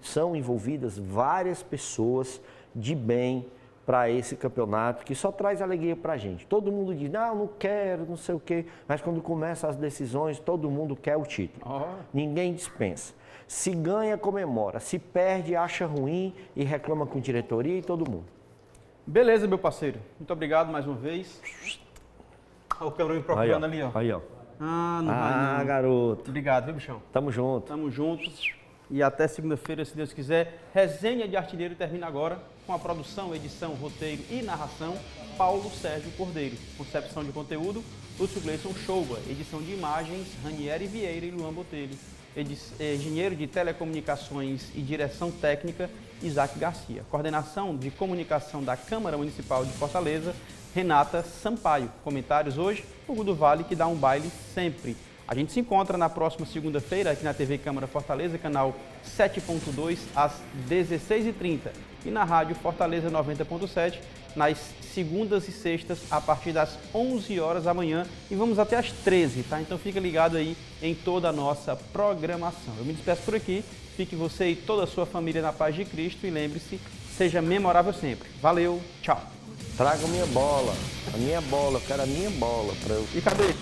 São envolvidas várias pessoas de bem para esse campeonato, que só traz alegria para a gente. Todo mundo diz, não quero, não sei o quê, mas quando começam as decisões, todo mundo quer o título. Ninguém dispensa. Se ganha, comemora. Se perde, acha ruim e reclama com diretoria e todo mundo.
Beleza, meu parceiro. Muito obrigado mais uma vez. Olha o Câmara me procurando ali, ó.
Aí, ó.
Não vai não.
Garoto.
Obrigado, viu, bichão?
Tamo junto.
Tamo juntos. E até segunda-feira, se Deus quiser. Resenha de Artilheiro termina agora com a produção, edição, roteiro e narração, Paulo Sérgio Cordeiro. Concepção de conteúdo, Lúcio Gleison Chouba. Edição de imagens, Ranieri Vieira e Luan Botelho. Engenheiro de telecomunicações e direção técnica, Isaac Garcia. Coordenação de comunicação da Câmara Municipal de Fortaleza, Renata Sampaio. Comentários hoje, Hugo do Vale, que dá um baile sempre. A gente se encontra na próxima segunda-feira aqui na TV Câmara Fortaleza, canal 7.2, às 16h30. E na Rádio Fortaleza 90.7, nas segundas e sextas, a partir das 11 horas da manhã. E vamos até às 13, tá? Então fica ligado aí em toda a nossa programação. Eu me despeço por aqui. Fique você e toda a sua família na paz de Cristo. E lembre-se, seja memorável sempre. Valeu, tchau.
Traga a minha bola, eu quero a minha bola.
E cadê?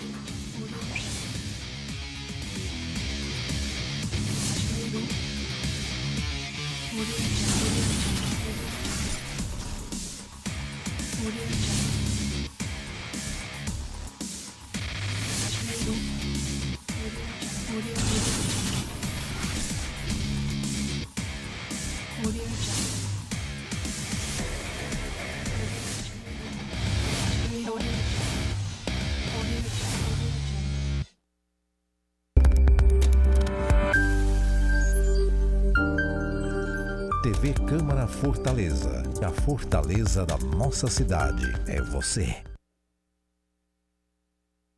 TV Câmara Fortaleza. A fortaleza da nossa cidade é você.